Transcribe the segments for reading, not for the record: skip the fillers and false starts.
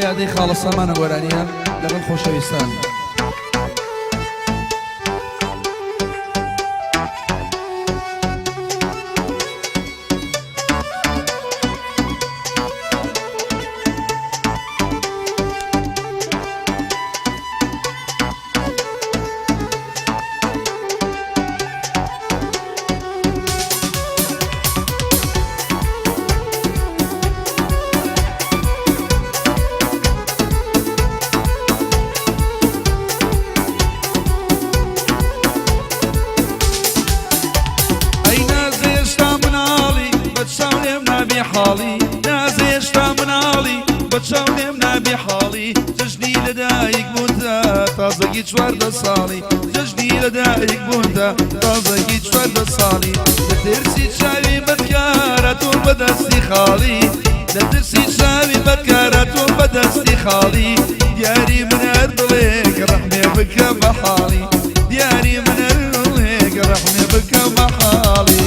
یادی خاڵەسەمانە گۆرانیە لەگەڵ خۆشەویستان. حالي نازيشتا منالي بتشاولم نبي حالي ججني لدايق بونتا تازقي شوارد صالي ججني لدايق بونتا تازقي شوارد صالي لترسي شاوي بذكارة بدستي خالي لترسي شاوي بذكارة بدستي خالي دياري من أرضليك رحمي بك بحالي دياري من أرضليك رحمي بك بحالي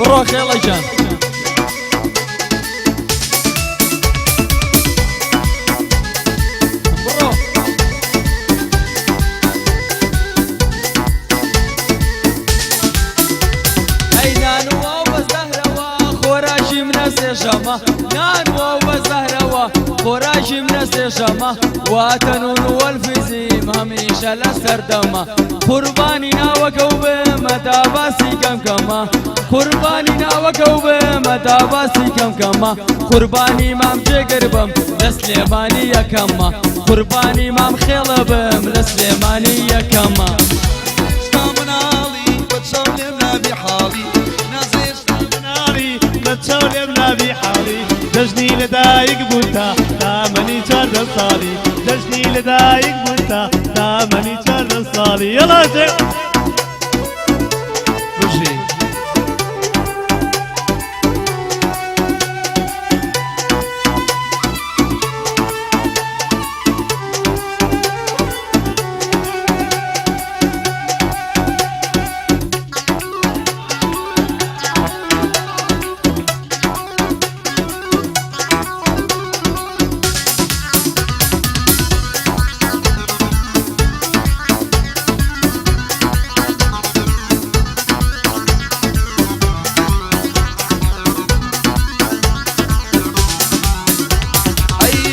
روح يلا جان برو اي نانوا وزهروا خوراجي من السجامة نانوا وزهروا خوراجي من السجامة واتنون والفزيم هميشة لسردمة قرباني ناوكوبة متى باسي كم كما قرباني ناوكوبة متى باسي كم كما قرباني مام جقربم لسليماني يا كما قرباني مام خلبم لسليماني يا كما اشتامنالي بتشاولمنا بحالي نازي اشتامنالي بتشاولمنا بحالي دجني لدايق بوتا دامني جرد صالي دجني لدايق بوتا دامني جرد صالي يلا جي بژی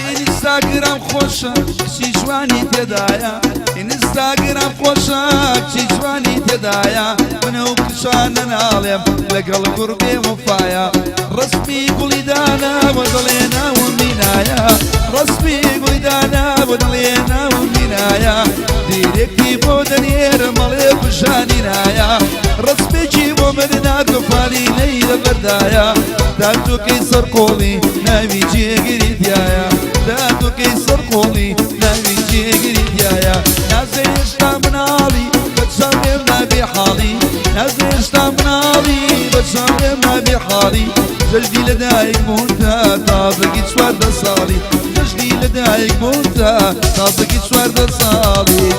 انستاگرام خوشا کسی جوانی تدایا انستاگرام خوشا کسی جوانی تدایا منو کشان نالم لقل قربي وفايا رسمي قولي دانا ودلينا ومنايا رسمي قولي دانا ودلينا ومنايا ديريكتي بودنير مالي بشانينايا رسمي جيبو مدنا كفالي ليلة بردايا داتو كيسر قولي ناوي جيغري ديايا داتو كيسر قولي ناوي جيغري ديايا نازي اشتامنالي بتشاولمنا بحالي نازي اشتامنالي بتشاولمنا بحالي ججدي لدايق موتا تازقي شوارد صالي ججدي لدايق موتا تازقي شوارد صالي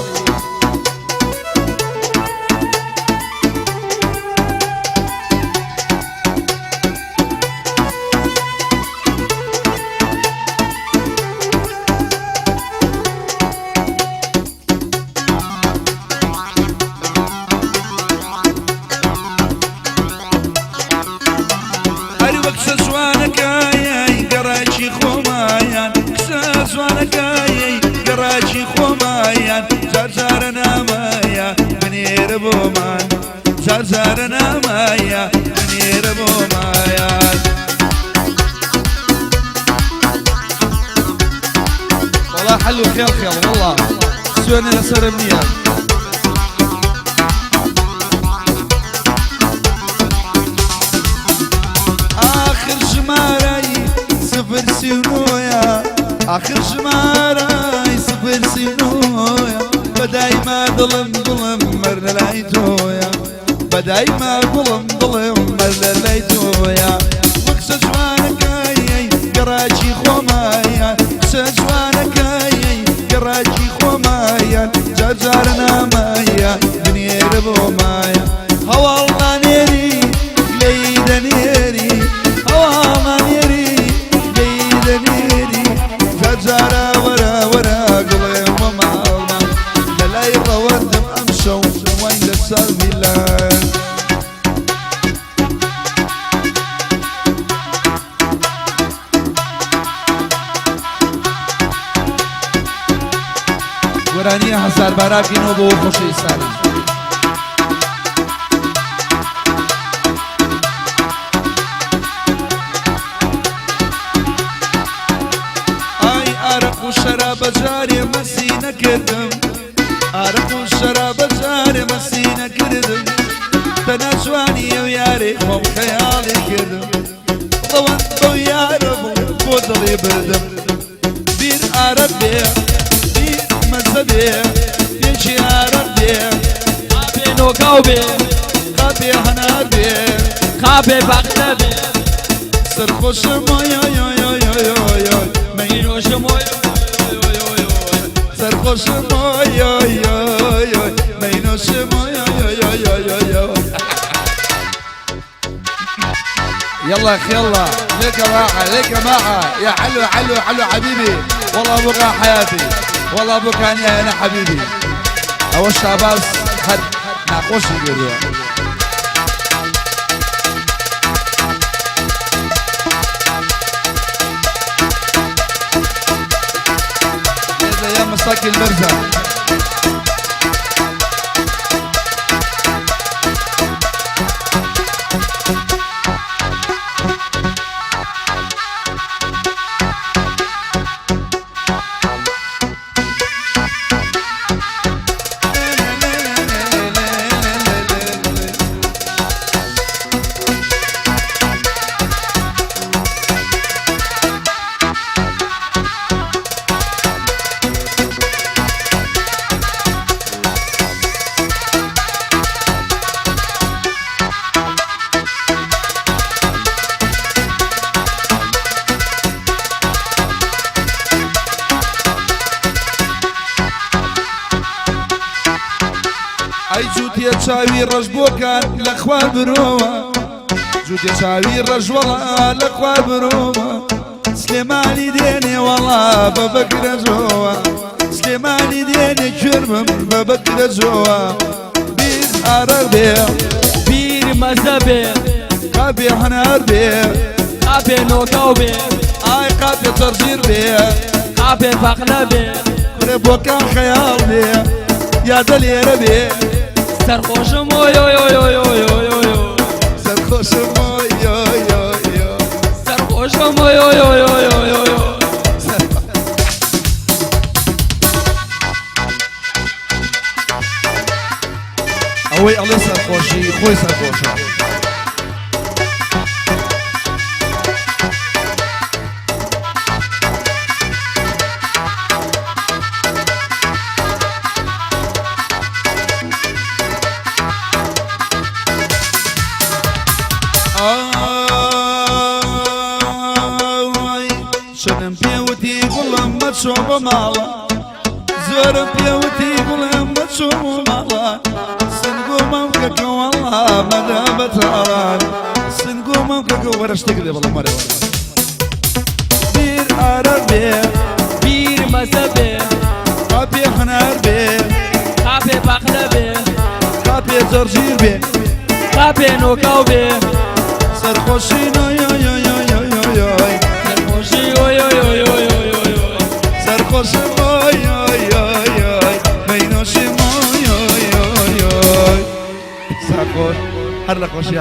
قراجي خومايان زرزارنا مايا منير بومان زرزارنا مايا منير بومايان والله حلو خيال خيال والله سوينا لسر منيا آخر شماري صفر سنويا آخر شماري صفر سنويا بداي ما ظلم ظلم مرنا لايتويا بداي ما ظلم ظلم مرنا لايتويا وكس جوانك قراجي خومايا قسە جوانەکەی گەڕاکی خۆمایە جارجار نامایە بنێرە بۆ مایە هەواڵمانێری لێی دەنێری هەواڵمانێری لێی دەنێری جارجارە وەرە وەرە گوڵێم وە ماڵمان لەلای ڕەوەندم ئەم شەو وای لەسەر میلان وەرانیە هەزار بارا بکەینەوە بۆ خۆشەی ساڵی ئای ئارەق و شەرابە جارێ مەسی نەکردم ئارەق و شەرابە جارێ مەسی نەکردم تەنها جوانی ئەو یارێ خۆم خەیاڵی کردم دڵەوەند بەو یارە بوو بۆ دڵێ بردم بیر ئارەق بێ بیر مەزە بێ پێچی ئارەق بێ قابێ نۆکاو بێ قابێ هەنار بێ قابێ باقلە بێ سەرخۆشم ئۆی مەینۆشم سەرخۆشم ئۆی مەینۆشم يلا اخ يلا ليك معها ليك معها يا حلو حلو حلو حبيبي والله ابوك حياتي والله ابوك انا حبيبي اول شعباز خد ناقوش يقولوا يا مساكن المرزا ئەی جووتێ چاوی ڕەش بۆکان لە خوار برۆوە جووتێ چاوی ڕەژوەڵا لە خوار برۆوە سلێمانی دێنێ وەڵا بە بەگرە جۆوە سلێمانی دێنێ کوێرمم بە بەگرە جۆوە بیر ئارەق بێ بیر مەزە بێ قابێ هەنار بێ قابێ نۆکاو بێ ئای قابێ جەرجیر بێ قابێ باقلە بێ کوڕێ بۆکان خەیاڵ بێ یادە لێرە بێ سەرخۆشم سەرخۆشم سەرخۆشم ئەوەی ئەڵێ سەرخۆشی خۆی سەرخۆشە شنم پێوتی گوڵم مەچۆ بە ماڵە زۆرم پێوتی گوڵم مەچۆ بە ماڵە سنگۆمەم کەکە وەڵا مەدە بەتاڵان سنگۆمەم کەکە وەرە شتێک دێ بەڵام وەرە بیر ئارەق بێ بیر مەزە بێ قابێ هەنار بێ قابێ باقلە بێ قابێ جەرجیر بێ قابێ نۆکاو بێ سەرخۆشی سەرخۆشم مەینۆشم سەرخۆش هەر لە خۆشیە